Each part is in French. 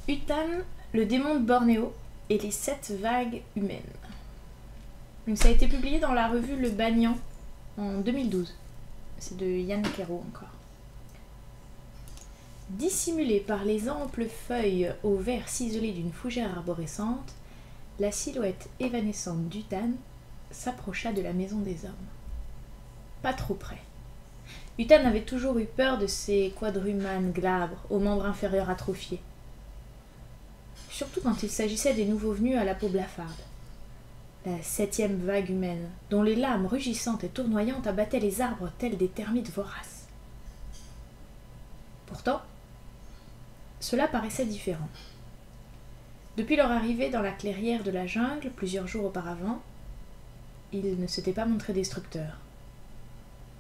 Utan, le démon de Bornéo et les 7 vagues humaines. Donc, ça a été publié dans la revue Le Banyan en 2012. C'est de Yann Kero encore. Dissimulée par les amples feuilles au vert ciselé d'une fougère arborescente, la silhouette évanescente d'Utan s'approcha de la maison des hommes. Pas trop près. Utan avait toujours eu peur de ces quadrumanes glabres aux membres inférieurs atrophiés. Surtout quand il s'agissait des nouveaux venus à la peau blafarde. La 7e vague humaine, dont les lames rugissantes et tournoyantes abattaient les arbres tels des termites voraces. Pourtant, cela paraissait différent. Depuis leur arrivée dans la clairière de la jungle, plusieurs jours auparavant, ils ne s'étaient pas montrés destructeurs.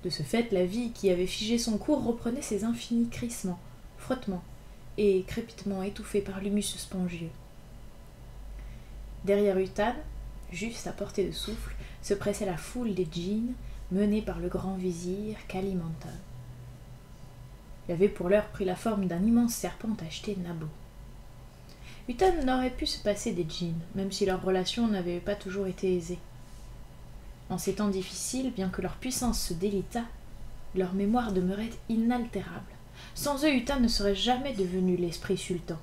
De ce fait, la vie qui avait figé son cours reprenait ses infinis crissements, frottements et crépitements étouffés par l'humus spongieux. Derrière Utan, juste à portée de souffle, se pressait la foule des djinns menée par le grand vizir Kalimantan. Il avait pour l'heure pris la forme d'un immense serpent tacheté Nabo. Utan n'aurait pu se passer des djinns, même si leur relation n'avait pas toujours été aisée. En ces temps difficiles, bien que leur puissance se délitât, leur mémoire demeurait inaltérable. Sans eux, Utan ne serait jamais devenu l'esprit sultan,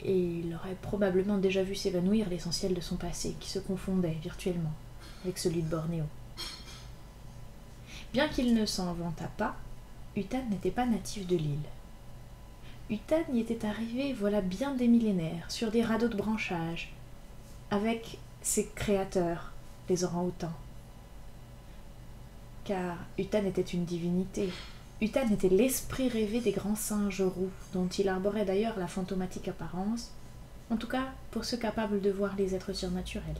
et il aurait probablement déjà vu s'évanouir l'essentiel de son passé, qui se confondait virtuellement avec celui de Bornéo. Bien qu'il ne s'en vantât pas, Utan n'était pas natif de l'île. Utan y était arrivé voilà bien des millénaires, sur des radeaux de branchage, avec ses créateurs, les orang-outans. Car Utan était une divinité. Utan était l'esprit rêvé des grands singes roux, dont il arborait d'ailleurs la fantomatique apparence, en tout cas pour ceux capables de voir les êtres surnaturels.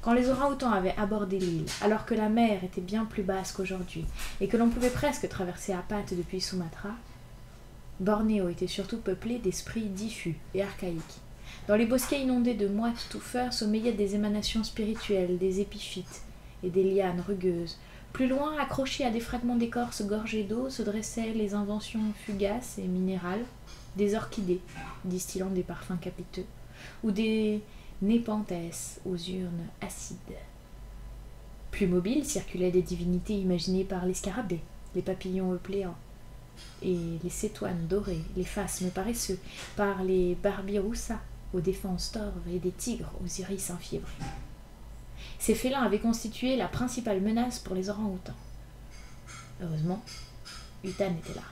Quand les orang-outans avaient abordé l'île, alors que la mer était bien plus basse qu'aujourd'hui, et que l'on pouvait presque traverser à pattes depuis Sumatra, Bornéo était surtout peuplé d'esprits diffus et archaïques. Dans les bosquets inondés de moites touffeurs sommeillaient des émanations spirituelles, des épiphytes et des lianes rugueuses. Plus loin, accrochés à des fragments d'écorce gorgés d'eau, se dressaient les inventions fugaces et minérales, des orchidées distillant des parfums capiteux, ou des népenthès aux urnes acides. Plus mobiles circulaient des divinités imaginées par les scarabées, les papillons eupléants, et les cétoines dorées, les phasmes paresseux, par les barbiroussas aux défenses torves et des tigres aux iris infiévrés. Ces félins avaient constitué la principale menace pour les orang-outans. Heureusement, Utan était là.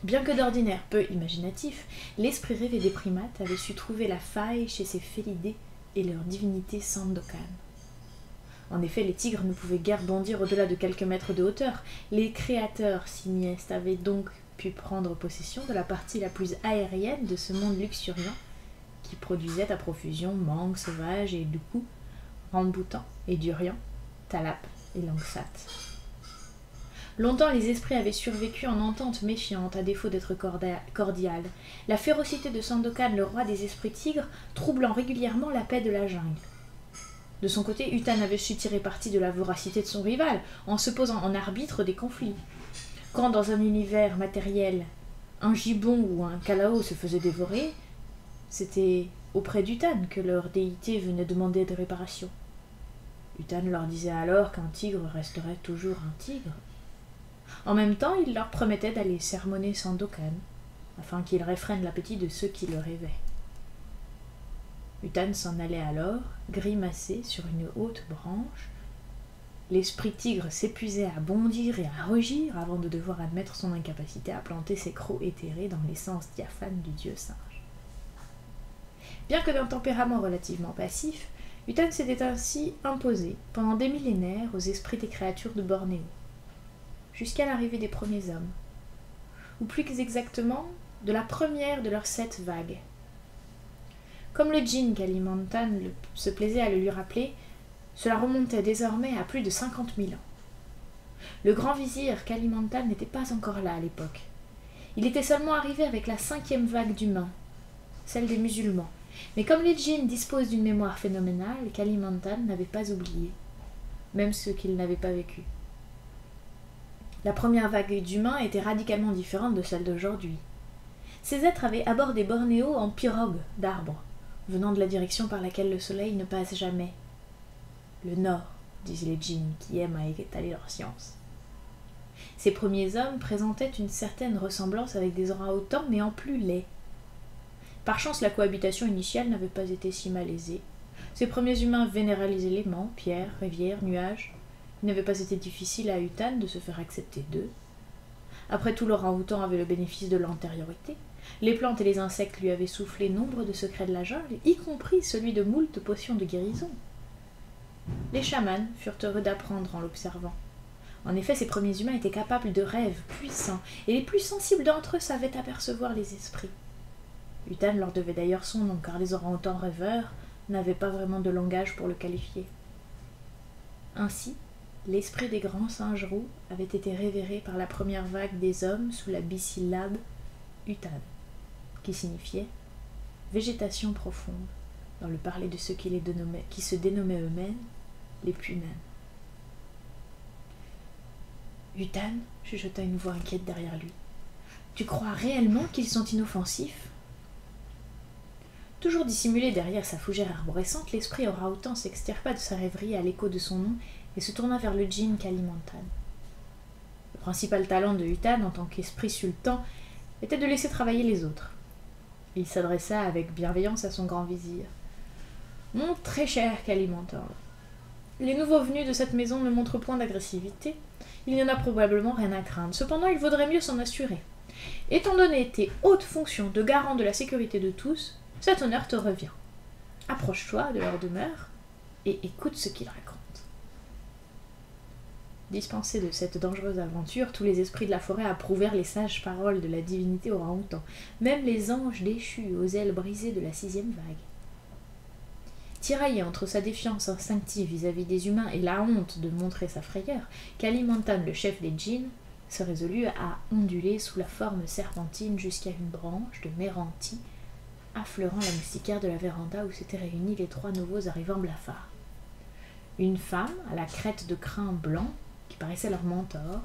Bien que d'ordinaire peu imaginatif, l'esprit rêvé des primates avait su trouver la faille chez ces félidés et leur divinité Sandokan. En effet, les tigres ne pouvaient guère bondir au-delà de quelques mètres de hauteur. Les créateurs simiestes avaient donc pu prendre possession de la partie la plus aérienne de ce monde luxuriant qui produisait à profusion mangues sauvages et doukous, ramboutans et durians, talapes et langsat. Longtemps, les esprits avaient survécu en entente méfiante, à défaut d'être cordiales. La férocité de Sandokan, le roi des esprits tigres, troublant régulièrement la paix de la jungle. De son côté, Utan avait su tirer parti de la voracité de son rival, en se posant en arbitre des conflits. Quand, dans un univers matériel, un gibbon ou un kalao se faisait dévorer, c'était auprès d'Utan que leur déité venait demander des réparations. Utan leur disait alors qu'un tigre resterait toujours un tigre. En même temps, il leur promettait d'aller sermonner Sandokan, afin qu'il réfrène l'appétit de ceux qui le rêvaient. Utan s'en allait alors, grimacé sur une haute branche. L'esprit tigre s'épuisait à bondir et à rugir avant de devoir admettre son incapacité à planter ses crocs éthérés dans l'essence diaphane du dieu singe. Bien que d'un tempérament relativement passif, Utan s'était ainsi imposé pendant des millénaires aux esprits des créatures de Bornéo, jusqu'à l'arrivée des premiers hommes, ou plus exactement de la première de leurs 7 vagues. Comme le djinn Kalimantan se plaisait à le lui rappeler, cela remontait désormais à plus de 50 000 ans. Le grand vizir Kalimantan n'était pas encore là à l'époque. Il était seulement arrivé avec la 5e vague d'humains, celle des musulmans. Mais comme les djinns disposent d'une mémoire phénoménale, Kalimantan n'avait pas oublié, même ceux qu'il n'avait pas vécu. La première vague d'humains était radicalement différente de celle d'aujourd'hui. Ces êtres avaient abordé Bornéo en pirogue d'arbres, venant de la direction par laquelle le soleil ne passe jamais. Le nord, disent les djinns qui aiment à étaler leur science. Ces premiers hommes présentaient une certaine ressemblance avec des orang-outans, mais en plus laids. Par chance, la cohabitation initiale n'avait pas été si malaisée. Ces premiers humains vénéraient les éléments, pierres, rivières, nuages. Il n'avait pas été difficile à Utan de se faire accepter d'eux. Après tout, l'orang-outan avait le bénéfice de l'antériorité. Les plantes et les insectes lui avaient soufflé nombre de secrets de la jungle, y compris celui de moult potions de guérison. Les chamans furent heureux d'apprendre en l'observant. En effet, ces premiers humains étaient capables de rêves puissants, et les plus sensibles d'entre eux savaient apercevoir les esprits. Utan leur devait d'ailleurs son nom, car les orang-outans rêveurs n'avaient pas vraiment de langage pour le qualifier. Ainsi, l'esprit des grands singes roux avait été révéré par la première vague des hommes sous la bisyllabe Utan, qui signifiait végétation profonde, dans le parler de ceux qui se dénommaient eux-mêmes les Punan. Utan, chuchota une voix inquiète derrière lui. Tu crois réellement qu'ils sont inoffensifs? Toujours dissimulé derrière sa fougère arborescente, l'esprit orang-outan s'extirpa de sa rêverie à l'écho de son nom et se tourna vers le djinn Kalimantan. Le principal talent de Utan en tant qu'esprit sultan était de laisser travailler les autres. Il s'adressa avec bienveillance à son grand vizir. « Mon très cher Kalimantan, les nouveaux venus de cette maison ne montrent point d'agressivité. Il n'y en a probablement rien à craindre. Cependant, il vaudrait mieux s'en assurer. Étant donné tes hautes fonctions de garant de la sécurité de tous, cet honneur te revient. Approche-toi de leur demeure et écoute ce qu'ils racontent. » Dispensés de cette dangereuse aventure, tous les esprits de la forêt approuvèrent les sages paroles de la divinité orang-outan, même les anges déchus aux ailes brisées de la 6e vague. Tiraillé entre sa défiance instinctive vis-à-vis des humains et la honte de montrer sa frayeur, Kalimantan, le chef des djinns, se résolut à onduler sous la forme serpentine jusqu'à une branche de Méranti, affleurant la moustiquaire de la véranda où s'étaient réunis les 3 nouveaux arrivants blafards. Une femme à la crête de crin blanc, qui paraissait leur mentor,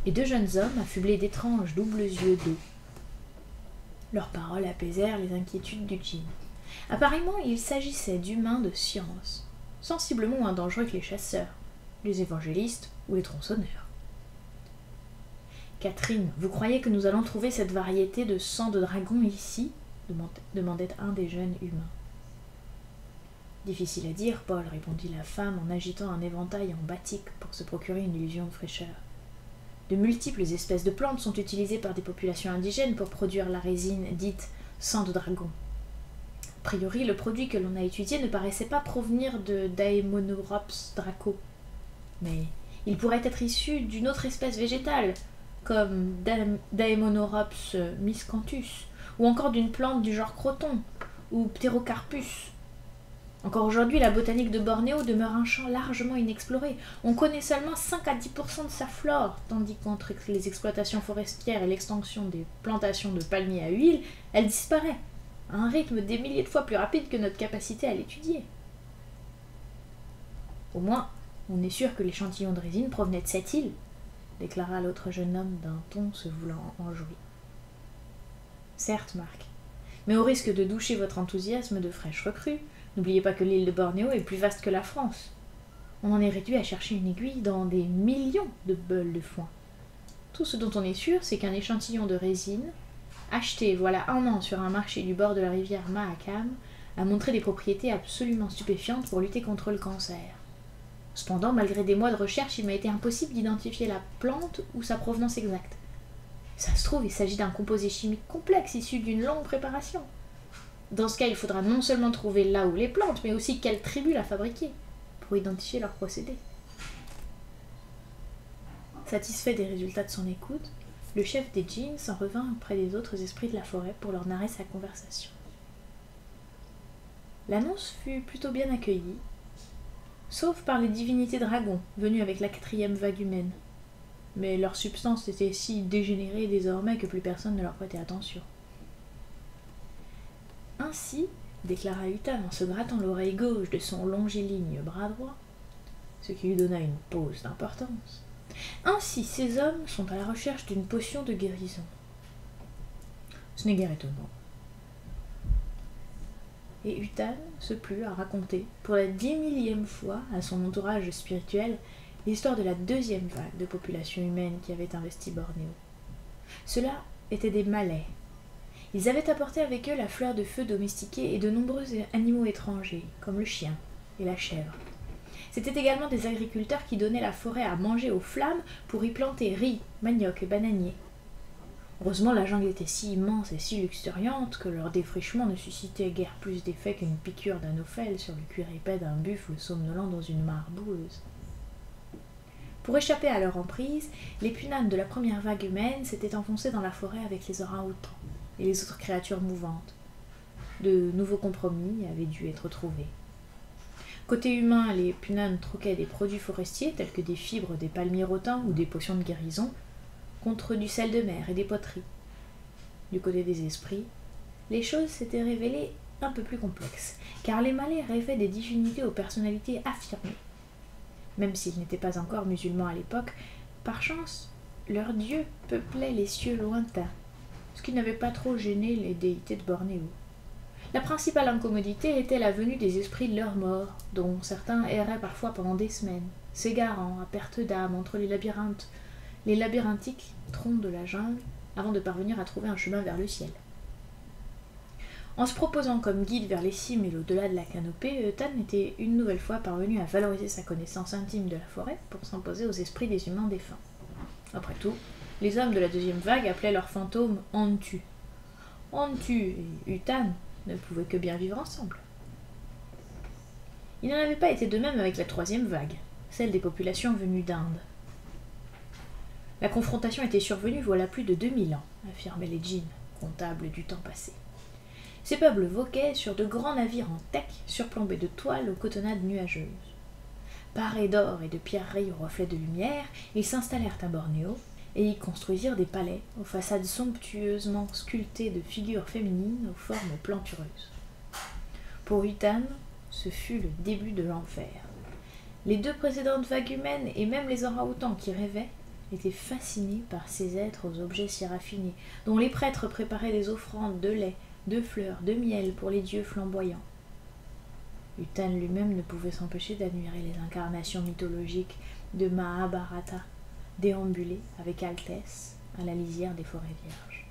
et 2 jeunes hommes affublés d'étranges doubles yeux d'eau. Leurs paroles apaisèrent les inquiétudes du djinn. Apparemment, il s'agissait d'humains de science, sensiblement moins dangereux que les chasseurs, les évangélistes ou les tronçonneurs. « Catherine, vous croyez que nous allons trouver cette variété de sang de dragon ici ?» demandait un des jeunes humains. « Difficile à dire, Paul, répondit la femme en agitant un éventail en batik pour se procurer une illusion de fraîcheur. De multiples espèces de plantes sont utilisées par des populations indigènes pour produire la résine dite sang de dragon. A priori, le produit que l'on a étudié ne paraissait pas provenir de Daemonops draco, mais il pourrait être issu d'une autre espèce végétale, comme Daemonops miscanthus, ou encore d'une plante du genre croton, ou Pterocarpus. Encore aujourd'hui, la botanique de Bornéo demeure un champ largement inexploré. On connaît seulement 5 à 10% de sa flore, tandis qu'entre les exploitations forestières et l'extension des plantations de palmiers à huile, elle disparaît, à un rythme des milliers de fois plus rapide que notre capacité à l'étudier. Au moins, on est sûr que l'échantillon de résine provenait de cette île, déclara l'autre jeune homme d'un ton se voulant enjoui. Certes, Marc, mais au risque de doucher votre enthousiasme de fraîche recrue, n'oubliez pas que l'île de Bornéo est plus vaste que la France. On en est réduit à chercher une aiguille dans des millions de beules de foin. Tout ce dont on est sûr, c'est qu'un échantillon de résine, acheté voilà 1 an sur un marché du bord de la rivière Mahakam, a montré des propriétés absolument stupéfiantes pour lutter contre le cancer. Cependant, malgré des mois de recherche, il m'a été impossible d'identifier la plante ou sa provenance exacte. Ça se trouve, il s'agit d'un composé chimique complexe issu d'une longue préparation. Dans ce cas, il faudra non seulement trouver là où les plantes, mais aussi quelle tribu l'a fabriquée, pour identifier leur procédé. Satisfait des résultats de son écoute, le chef des djinns s'en revint auprès des autres esprits de la forêt pour leur narrer sa conversation. L'annonce fut plutôt bien accueillie, sauf par les divinités dragons venues avec la 4e vague humaine. Mais leur substance était si dégénérée désormais que plus personne ne leur prêtait attention. Ainsi, déclara Utan en se grattant l'oreille gauche de son longiligne bras droit, ce qui lui donna une pause d'importance. Ainsi, ces hommes sont à la recherche d'une potion de guérison. Ce n'est guère étonnant. Et Utan se plut à raconter, pour la 10 000e fois à son entourage spirituel, l'histoire de la deuxième vague de population humaine qui avait investi Bornéo. Ceux-là étaient des Malais. Ils avaient apporté avec eux la fleur de feu domestiquée et de nombreux animaux étrangers, comme le chien et la chèvre. C'étaient également des agriculteurs qui donnaient la forêt à manger aux flammes pour y planter riz, manioc et bananiers. Heureusement, la jungle était si immense et si luxuriante que leur défrichement ne suscitait guère plus d'effet qu'une piqûre d'anophèle sur le cuir épais d'un buffle somnolent dans une mare boueuse. Pour échapper à leur emprise, les punanes de la première vague humaine s'étaient enfoncés dans la forêt avec les orang-outans et les autres créatures mouvantes. De nouveaux compromis avaient dû être trouvés. Côté humain, les punanes troquaient des produits forestiers tels que des fibres des palmiers rotins ou des potions de guérison contre du sel de mer et des poteries. Du côté des esprits, les choses s'étaient révélées un peu plus complexes, car les Malais rêvaient des divinités aux personnalités affirmées. Même s'ils n'étaient pas encore musulmans à l'époque, par chance, leurs dieux peuplaient les cieux lointains, ce qui n'avait pas trop gêné les déités de Bornéo. La principale incommodité était la venue des esprits de leurs morts, dont certains erraient parfois pendant des semaines, s'égarant à perte d'âme entre les labyrinthiques troncs de la jungle, avant de parvenir à trouver un chemin vers le ciel. En se proposant comme guide vers les cimes et l'au-delà de la canopée, Utan était une nouvelle fois parvenu à valoriser sa connaissance intime de la forêt pour s'imposer aux esprits des humains défunts. Après tout, les hommes de la deuxième vague appelaient leurs fantômes Antu. Antu et Utan ne pouvaient que bien vivre ensemble. Il n'en avait pas été de même avec la troisième vague, celle des populations venues d'Inde. La confrontation était survenue voilà plus de 2000 ans, affirmaient les djinns, comptables du temps passé. Ces peuples voquaient sur de grands navires en teck surplombés de toiles aux cotonnades nuageuses. Parés d'or et de pierreries aux reflets de lumière, ils s'installèrent à Bornéo et y construisirent des palais aux façades somptueusement sculptées de figures féminines aux formes plantureuses. Pour Utan, ce fut le début de l'enfer. Les deux précédentes vagues humaines et même les orang-outans qui rêvaient étaient fascinés par ces êtres aux objets si raffinés, dont les prêtres préparaient des offrandes de lait, de fleurs, de miel pour les dieux flamboyants. Utan lui-même ne pouvait s'empêcher d'admirer les incarnations mythologiques de Mahabharata, déambuler avec altesse à la lisière des forêts vierges.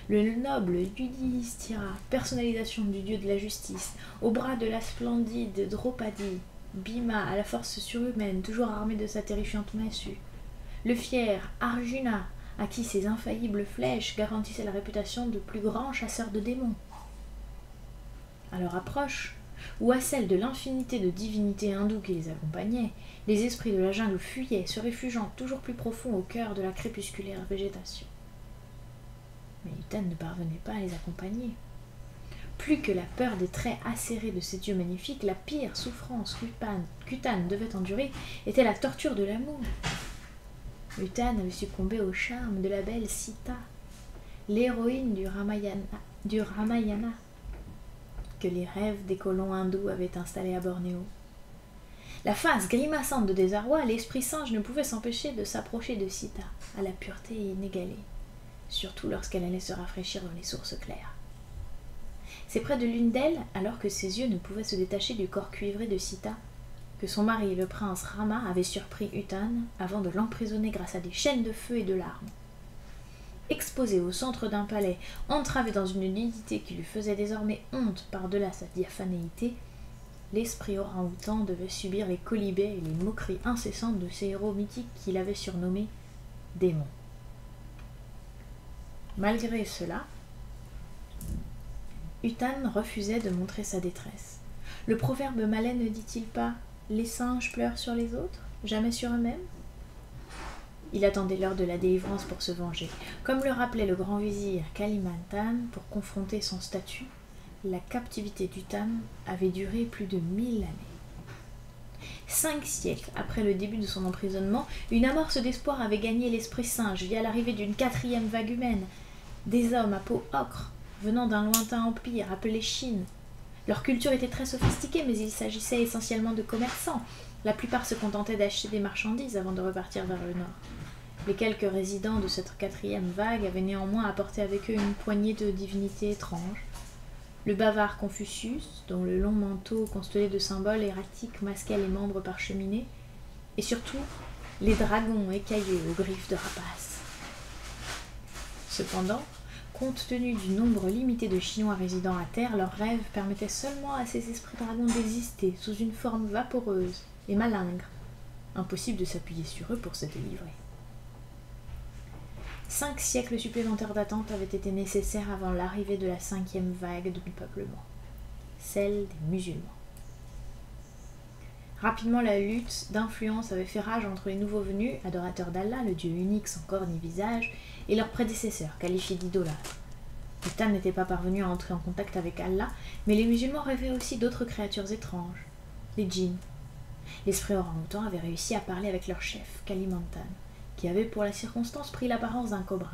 Le noble Yudhishthira, personnalisation du dieu de la justice, au bras de la splendide Draupadi, Bhima à la force surhumaine, toujours armé de sa terrifiante massue, le fier Arjuna, à qui ses infaillibles flèches garantissaient la réputation de plus grand chasseur de démons. À leur approche, ou à celle de l'infinité de divinités hindoues qui les accompagnaient, les esprits de la jungle fuyaient, se réfugiant toujours plus profond au cœur de la crépusculaire végétation. Mais Utan ne parvenait pas à les accompagner. Plus que la peur des traits acérés de ces dieux magnifiques, la pire souffrance qu'Utan devait endurer était la torture de l'amour. Utan avait succombé au charme de la belle Sita, l'héroïne du Ramayana, que les rêves des colons hindous avaient installée à Bornéo. La face grimaçante de désarroi, l'esprit singe ne pouvait s'empêcher de s'approcher de Sita, à la pureté inégalée, surtout lorsqu'elle allait se rafraîchir dans les sources claires. C'est près de l'une d'elles, alors que ses yeux ne pouvaient se détacher du corps cuivré de Sita, que son mari, le prince Rama, avait surpris Utan avant de l'emprisonner grâce à des chaînes de feu et de larmes. Exposé au centre d'un palais, entravé dans une nudité qui lui faisait désormais honte par-delà sa diaphanéité, l'esprit orang-outan devait subir les colibets et les moqueries incessantes de ces héros mythiques qu'il avait surnommés démons. Malgré cela, Utan refusait de montrer sa détresse. Le proverbe malais ne dit-il pas « Les singes pleurent sur les autres, jamais sur eux-mêmes » ? Il attendait l'heure de la délivrance pour se venger. Comme le rappelait le grand vizir Kalimantan pour confronter son statut, la captivité d'Utan avait duré plus de 1000 années. 5 siècles après le début de son emprisonnement, une amorce d'espoir avait gagné l'esprit singe via l'arrivée d'une 4e vague humaine. Des hommes à peau ocre, venant d'un lointain empire appelé Chine. Leur culture était très sophistiquée, mais il s'agissait essentiellement de commerçants. La plupart se contentaient d'acheter des marchandises avant de repartir vers le nord. Les quelques résidents de cette quatrième vague avaient néanmoins apporté avec eux une poignée de divinités étranges. Le bavard Confucius, dont le long manteau constellé de symboles erratiques masquait les membres parcheminés, et surtout les dragons écailleux aux griffes de rapaces. Cependant, compte tenu du nombre limité de Chinois résidant à terre, leurs rêves permettaient seulement à ces esprits dragons d'exister sous une forme vaporeuse et malingre. Impossible de s'appuyer sur eux pour se délivrer. 5 siècles supplémentaires d'attente avaient été nécessaires avant l'arrivée de la 5e vague de peuplement, celle des musulmans. Rapidement, la lutte d'influence avait fait rage entre les nouveaux venus, adorateurs d'Allah, le dieu unique sans corps ni visage, et leurs prédécesseurs, qualifiés d'idolâtres. Utan n'était pas parvenu à entrer en contact avec Allah, mais les musulmans rêvaient aussi d'autres créatures étranges, les djinns. L'esprit orang-outan avait réussi à parler avec leur chef, Kalimantan, qui avait pour la circonstance pris l'apparence d'un cobra.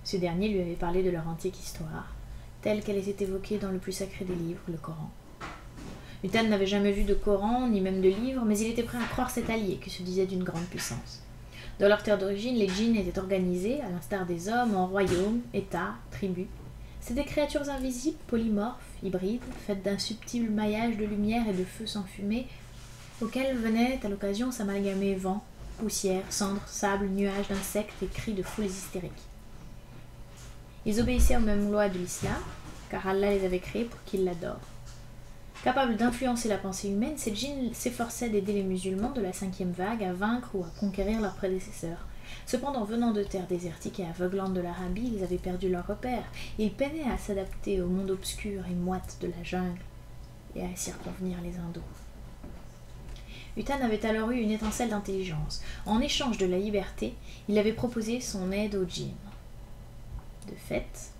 Ce dernier lui avait parlé de leur antique histoire, telle qu'elle était évoquée dans le plus sacré des livres, le Coran. Utan n'avait jamais vu de Coran, ni même de livre, mais il était prêt à croire cet allié qui se disait d'une grande puissance. Dans leur terre d'origine, les djinns étaient organisés, à l'instar des hommes, en royaumes, états, tribus. C'étaient des créatures invisibles, polymorphes, hybrides, faites d'un subtil maillage de lumière et de feu sans fumée, auxquels venaient à l'occasion s'amalgamer vent, poussière, cendres, sable, nuages d'insectes et cris de foules hystériques. Ils obéissaient aux mêmes lois de l'islam, car Allah les avait créés pour qu'ils l'adorent. Capables d'influencer la pensée humaine, ces djinns s'efforçaient d'aider les musulmans de la 5e vague à vaincre ou à conquérir leurs prédécesseurs. Cependant, venant de terres désertiques et aveuglantes de l'Arabie, ils avaient perdu leurs repères. Ils peinaient à s'adapter au monde obscur et moite de la jungle et à circonvenir les hindous. Utan avait alors eu une étincelle d'intelligence. En échange de la liberté, il avait proposé son aide aux djinns. De fait,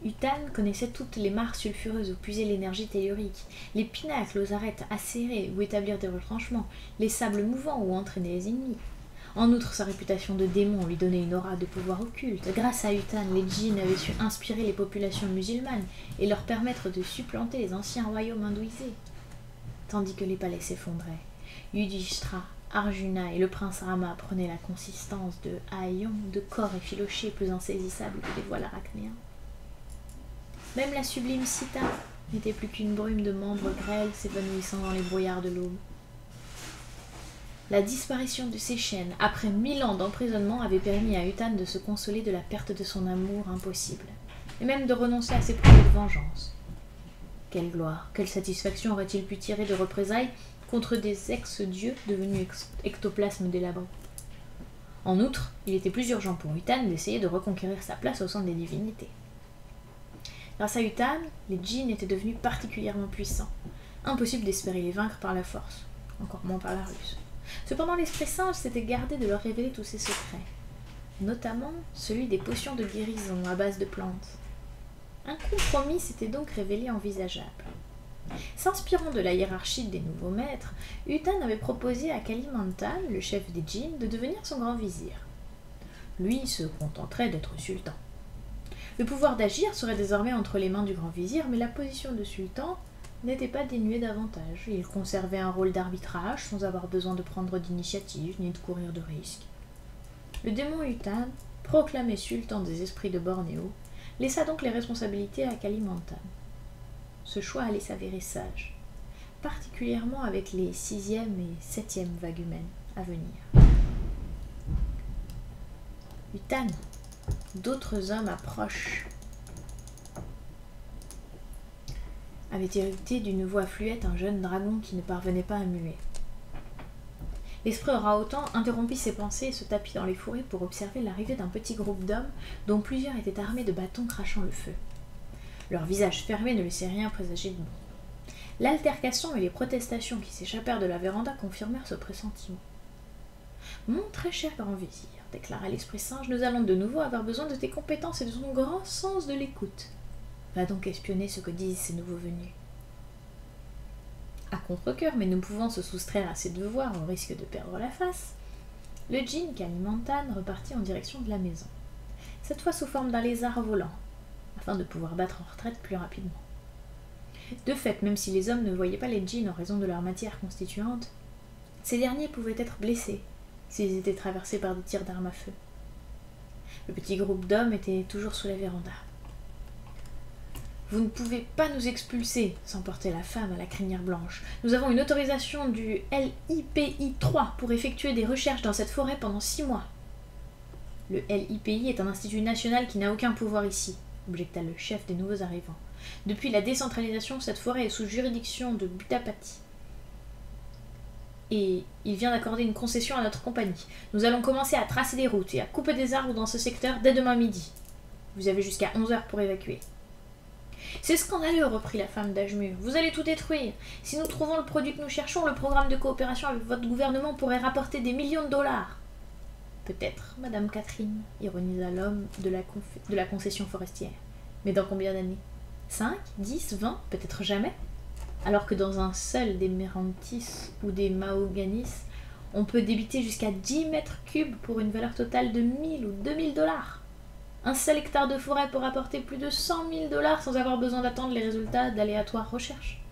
Utan connaissait toutes les mares sulfureuses où puiser l'énergie tellurique, les pinacles aux arêtes acérées où établir des retranchements, les sables mouvants où entraîner les ennemis. En outre, sa réputation de démon lui donnait une aura de pouvoir occulte. Grâce à Utan, les djinns avaient su inspirer les populations musulmanes et leur permettre de supplanter les anciens royaumes hindouisés. Tandis que les palais s'effondraient, Yudhishthira, Arjuna et le prince Rama prenaient la consistance de haillons, de corps effilochés plus insaisissables que des voiles arachnéens. Même la sublime Sita n'était plus qu'une brume de membres grêles s'évanouissant dans les brouillards de l'aube. La disparition de ces chaînes, après 1000 ans d'emprisonnement, avait permis à Utan de se consoler de la perte de son amour impossible, et même de renoncer à ses projets de vengeance. Quelle gloire, quelle satisfaction aurait-il pu tirer de représailles contre des ex-dieux devenus ectoplasmes délabrés. En outre, il était plus urgent pour Utan d'essayer de reconquérir sa place au sein des divinités. Grâce à Utan, les djinns étaient devenus particulièrement puissants. Impossible d'espérer les vaincre par la force, encore moins par la ruse. Cependant, l'Esprit Saint s'était gardé de leur révéler tous ses secrets, notamment celui des potions de guérison à base de plantes. Un compromis s'était donc révélé envisageable. S'inspirant de la hiérarchie des nouveaux maîtres, Utan avait proposé à Kalimantan, le chef des djinns, de devenir son grand vizir. Lui se contenterait d'être sultan. Le pouvoir d'agir serait désormais entre les mains du grand vizir, mais la position de sultan n'était pas dénuée d'avantages. Il conservait un rôle d'arbitrage sans avoir besoin de prendre d'initiative ni de courir de risques. Le démon Utan, proclamé sultan des esprits de Bornéo, laissa donc les responsabilités à Kalimantan. Ce choix allait s'avérer sage, particulièrement avec les 6e et 7e vagues humaines à venir. Utan, d'autres hommes approchent, avait érupté d'une voix fluette un jeune dragon qui ne parvenait pas à muer. L'esprit orang-outan interrompit ses pensées et se tapit dans les fourrés pour observer l'arrivée d'un petit groupe d'hommes dont plusieurs étaient armés de bâtons crachant le feu. Leur visage fermé ne laissait rien présager de bon. L'altercation et les protestations qui s'échappèrent de la véranda confirmèrent ce pressentiment. « Mon très cher grand vizir, déclara l'Esprit Singe, nous allons de nouveau avoir besoin de tes compétences et de ton grand sens de l'écoute. Va donc espionner ce que disent ces nouveaux venus. » À contre-cœur, mais nous pouvant se soustraire à ses devoirs au risque de perdre la face, le djinn Kalimantan repartit en direction de la maison, cette fois sous forme d'un lézard volant, afin de pouvoir battre en retraite plus rapidement. De fait, même si les hommes ne voyaient pas les djinns en raison de leur matière constituante, ces derniers pouvaient être blessés, s'ils étaient traversés par des tirs d'armes à feu. Le petit groupe d'hommes était toujours sous la véranda. « Vous ne pouvez pas nous expulser, » s'emportait la femme à la crinière blanche. « Nous avons une autorisation du LIPI 3 pour effectuer des recherches dans cette forêt pendant 6 mois. » « Le LIPI est un institut national qui n'a aucun pouvoir ici, » objecta le chef des nouveaux arrivants. « Depuis la décentralisation, cette forêt est sous juridiction de Butapati. Et il vient d'accorder une concession à notre compagnie. Nous allons commencer à tracer des routes et à couper des arbres dans ce secteur dès demain midi. Vous avez jusqu'à 11 heures pour évacuer. » « C'est scandaleux, reprit la femme d'Ajmur. Vous allez tout détruire. Si nous trouvons le produit que nous cherchons, le programme de coopération avec votre gouvernement pourrait rapporter des millions de dollars. » « Peut-être, Madame Catherine, ironisa l'homme de la concession forestière. Mais dans combien d'années 5, 10, 20, peut-être jamais. Alors que dans un seul des Mérantis ou des Mahoganis, on peut débiter jusqu'à 10 mètres cubes pour une valeur totale de 1000 ou 2000 dollars. Un seul hectare de forêt peut rapporter plus de 100 000 dollars sans avoir besoin d'attendre les résultats d'aléatoires recherches.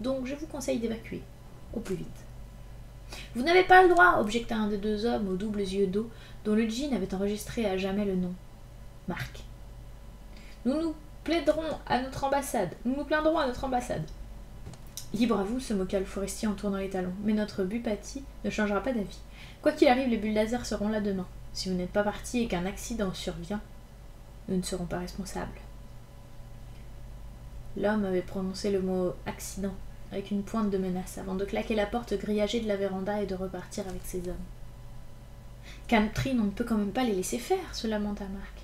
Donc je vous conseille d'évacuer, au plus vite. « Vous n'avez pas le droit, » objecta un des deux hommes aux doubles yeux d'eau, dont le djinn avait enregistré à jamais le nom. Marc. « Nous nous plaindrons à notre ambassade. Libre à vous, se moqua le forestier en tournant les talons, mais notre Bupati ne changera pas d'avis. Quoi qu'il arrive, les bulles laser seront là demain. Si vous n'êtes pas parti et qu'un accident survient, nous ne serons pas responsables. L'homme avait prononcé le mot « accident » avec une pointe de menace avant de claquer la porte grillagée de la véranda et de repartir avec ses hommes. « Catherine, on ne peut quand même pas les laisser faire, se lamenta Marc.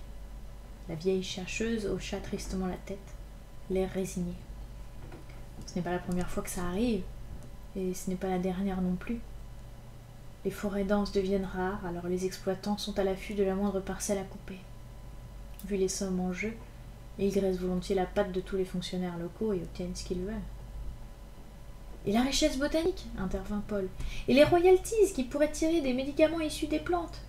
La vieille chercheuse hocha tristement la tête, l'air résigné. Ce n'est pas la première fois que ça arrive, et ce n'est pas la dernière non plus. Les forêts denses deviennent rares, alors les exploitants sont à l'affût de la moindre parcelle à couper. Vu les sommes en jeu, ils graissent volontiers la patte de tous les fonctionnaires locaux et obtiennent ce qu'ils veulent. Et la richesse botanique, intervint Paul, et les royalties qui pourraient tirer des médicaments issus des plantes.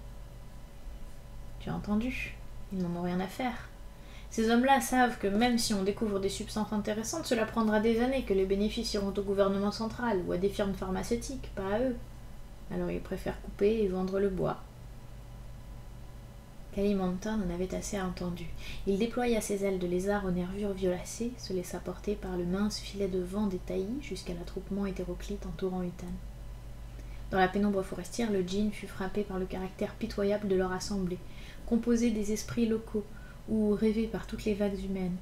Tu as entendu, ils n'en ont rien à faire. Ces hommes-là savent que même si on découvre des substances intéressantes, cela prendra des années, que les bénéfices iront au gouvernement central ou à des firmes pharmaceutiques, pas à eux. Alors ils préfèrent couper et vendre le bois. Kalimantan en avait assez entendu. Il déploya ses ailes de lézard aux nervures violacées, se laissa porter par le mince filet de vent des taillis jusqu'à l'attroupement hétéroclite entourant Utan. Dans la pénombre forestière, le djinn fut frappé par le caractère pitoyable de leur assemblée, composée des esprits locaux ou rêvés par toutes les vagues humaines.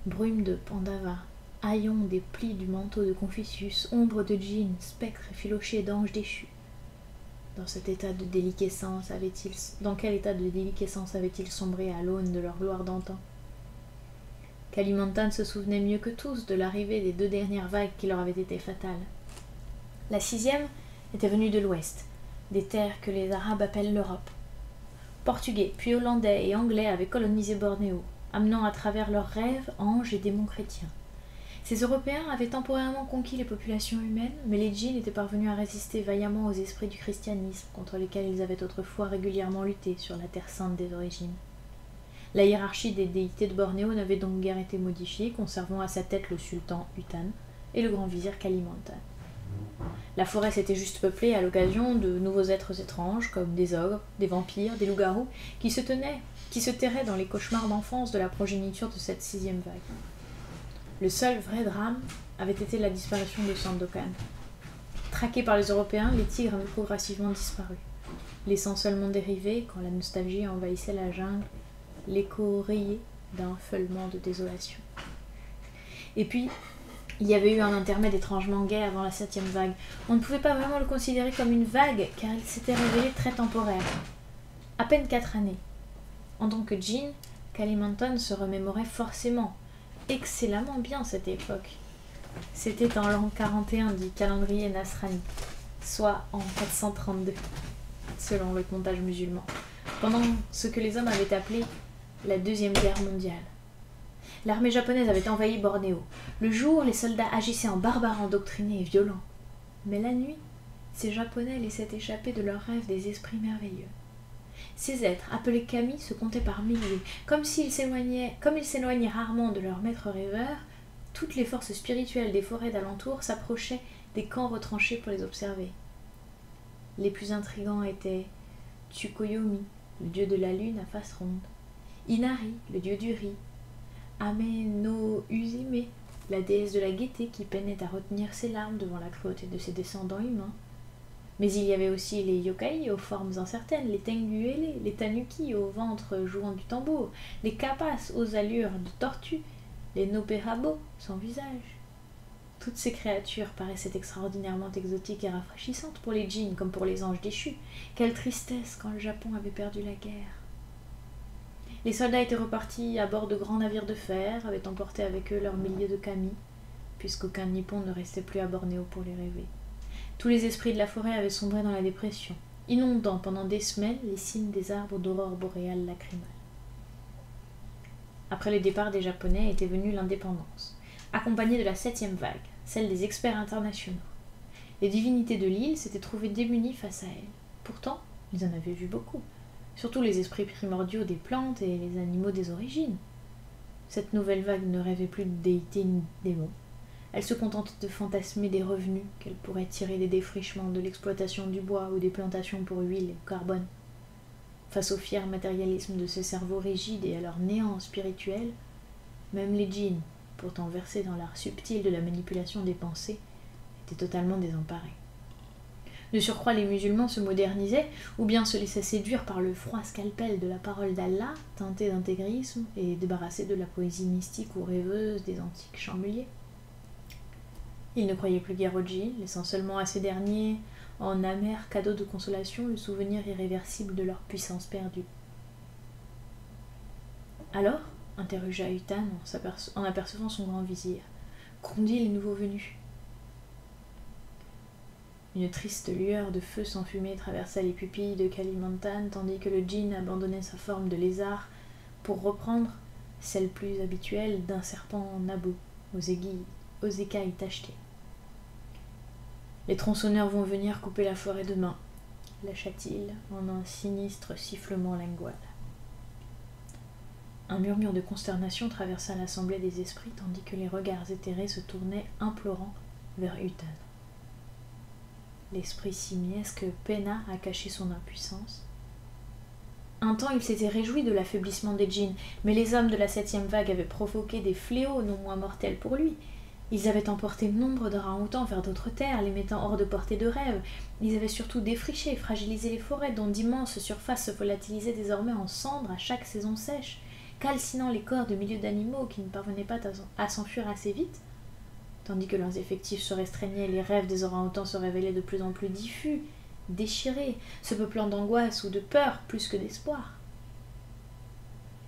Brume de Pandava, haillons des plis du manteau de Confucius, ombre de djinn, spectres effilochés d'anges déchus. Dans quel état de déliquescence avait-il sombré à l'aune de leur gloire d'antan? Kalimantan se souvenait mieux que tous de l'arrivée des 2 dernières vagues qui leur avaient été fatales. La 6e était venue de l'ouest, des terres que les Arabes appellent l'Europe. Portugais, puis Hollandais et Anglais avaient colonisé Bornéo, amenant à travers leurs rêves anges et démons chrétiens. Ces Européens avaient temporairement conquis les populations humaines, mais les djinns étaient parvenus à résister vaillamment aux esprits du christianisme, contre lesquels ils avaient autrefois régulièrement lutté sur la terre sainte des origines. La hiérarchie des déités de Bornéo n'avait donc guère été modifiée, conservant à sa tête le sultan Utan et le grand vizir Kalimantan. La forêt s'était juste peuplée à l'occasion de nouveaux êtres étranges, comme des ogres, des vampires, des loups-garous, qui se terraient dans les cauchemars d'enfance de la progéniture de cette 6e vague. Le seul vrai drame avait été la disparition de Sandokan. Traqués par les Européens, les tigres avaient progressivement disparu, laissant seulement dériver, quand la nostalgie envahissait la jungle, l'écho rayé d'un feulement de désolation. Et puis, il y avait eu un intermède étrangement gai avant la 7e vague. On ne pouvait pas vraiment le considérer comme une vague, car il s'était révélé très temporaire. À peine 4 années. En tant que djinn, Kalimantan se remémorait forcément, excellemment bien cette époque. C'était en l'an 41 du calendrier Nasrani, soit en 432, selon le comptage musulman, pendant ce que les hommes avaient appelé la 2e guerre mondiale. L'armée japonaise avait envahi Bornéo. Le jour, les soldats agissaient en barbares endoctrinés et violents. Mais la nuit, ces Japonais laissaient échapper de leurs rêves des esprits merveilleux. Ces êtres, appelés kami, se comptaient par milliers. Comme ils s'éloignaient rarement de leur maître rêveur, toutes les forces spirituelles des forêts d'alentour s'approchaient des camps retranchés pour les observer. Les plus intrigants étaient Tsukuyomi, le dieu de la lune à face ronde, Inari, le dieu du riz, Ame no Uzime, la déesse de la gaieté qui peinait à retenir ses larmes devant la cruauté de ses descendants humains. Mais il y avait aussi les yokai aux formes incertaines, les tengu-ailés, les tanuki au ventre jouant du tambour, les kappas aux allures de tortues, les noperabo sans visage. Toutes ces créatures paraissaient extraordinairement exotiques et rafraîchissantes pour les djinns comme pour les anges déchus. Quelle tristesse quand le Japon avait perdu la guerre. Les soldats étaient repartis à bord de grands navires de fer, avaient emporté avec eux leurs milliers de kami, puisqu'aucun nippon ne restait plus à Bornéo pour les rêver. Tous les esprits de la forêt avaient sombré dans la dépression, inondant pendant des semaines les cimes des arbres d'aurore boréale lacrymale. Après le départ des Japonais était venue l'indépendance, accompagnée de la 7e vague, celle des experts internationaux. Les divinités de l'île s'étaient trouvées démunies face à elles. Pourtant, ils en avaient vu beaucoup, surtout les esprits primordiaux des plantes et les animaux des origines. Cette nouvelle vague ne rêvait plus de déités ni de démons. Elle se contentait de fantasmer des revenus qu'elle pourrait tirer des défrichements de l'exploitation du bois ou des plantations pour huile et carbone. Face au fier matérialisme de ces cerveaux rigides et à leur néant spirituel, même les djinns, pourtant versés dans l'art subtil de la manipulation des pensées, étaient totalement désemparés. De surcroît, les musulmans se modernisaient ou bien se laissaient séduire par le froid scalpel de la parole d'Allah, teintée d'intégrisme et débarrassée de la poésie mystique ou rêveuse des antiques chambeliers. Ils ne croyaient plus guère aux djinns, laissant seulement à ces derniers, en amer cadeau de consolation, le souvenir irréversible de leur puissance perdue. Alors, interrogea Utan en apercevant son grand vizir, qu'ont dit les nouveaux venus? Une triste lueur de feu s'enfumait traversa les pupilles de Kalimantan, tandis que le djinn abandonnait sa forme de lézard pour reprendre celle plus habituelle d'un serpent en nabou, aux écailles tachetées. Les tronçonneurs vont venir couper la forêt demain, lâcha-t-il en un sinistre sifflement lingual. Un murmure de consternation traversa l'assemblée des esprits, tandis que les regards éthérés se tournaient implorants vers Utan. L'esprit simiesque peina à cacher son impuissance. Un temps, il s'était réjoui de l'affaiblissement des djinns, mais les hommes de la 7e vague avaient provoqué des fléaux non moins mortels pour lui. Ils avaient emporté nombre d'orang-outans vers d'autres terres, les mettant hors de portée de rêve. Ils avaient surtout défriché et fragilisé les forêts, dont d'immenses surfaces se volatilisaient désormais en cendres à chaque saison sèche, calcinant les corps de milliers d'animaux qui ne parvenaient pas à s'enfuir assez vite. Tandis que leurs effectifs se restreignaient, les rêves des orang-outans se révélaient de plus en plus diffus, déchirés, se peuplant d'angoisse ou de peur plus que d'espoir.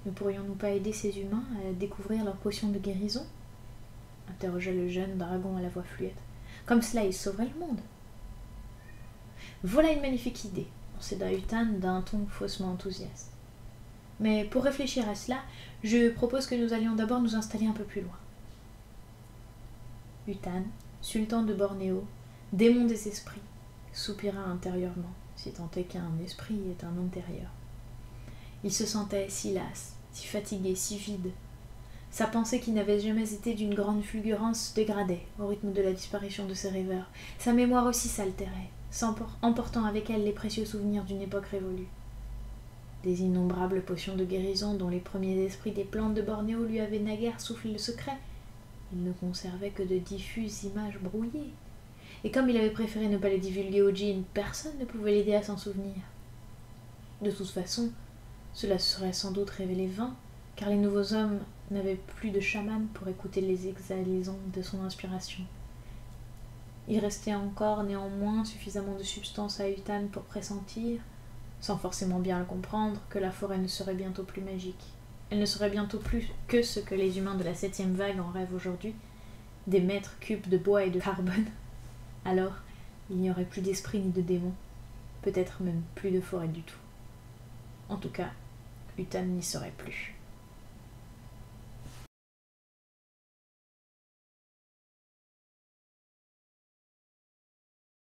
Ne pourrions-nous pas aider ces humains à découvrir leurs potions de guérison ? Interrogea le jeune dragon à la voix fluette. Comme cela, ils sauveraient le monde. Voilà une magnifique idée, concéda Utan d'un ton faussement enthousiaste. Mais pour réfléchir à cela, je propose que nous allions d'abord nous installer un peu plus loin. Utan, sultan de Bornéo, démon des esprits, soupira intérieurement, si tant est qu'un esprit est un intérieur. Il se sentait si las, si fatigué, si vide. Sa pensée, qui n'avait jamais été d'une grande fulgurance, se dégradait au rythme de la disparition de ses rêveurs. Sa mémoire aussi s'altérait, emportant avec elle les précieux souvenirs d'une époque révolue. Des innombrables potions de guérison dont les premiers esprits des plantes de Bornéo lui avaient naguère soufflé le secret, il ne conservait que de diffuses images brouillées. Et comme il avait préféré ne pas les divulguer aux djinns, personne ne pouvait l'aider à s'en souvenir. De toute façon, cela serait sans doute révélé vain, car les nouveaux hommes n'avaient plus de chaman pour écouter les exhalaisons de son inspiration. Il restait encore néanmoins suffisamment de substance à Utan pour pressentir, sans forcément bien le comprendre, que la forêt ne serait bientôt plus magique. Elle ne serait bientôt plus que ce que les humains de la 7e vague en rêvent aujourd'hui, des mètres cubes de bois et de carbone. Alors, il n'y aurait plus d'esprit ni de démons, peut-être même plus de forêt du tout. En tout cas, Utan n'y serait plus.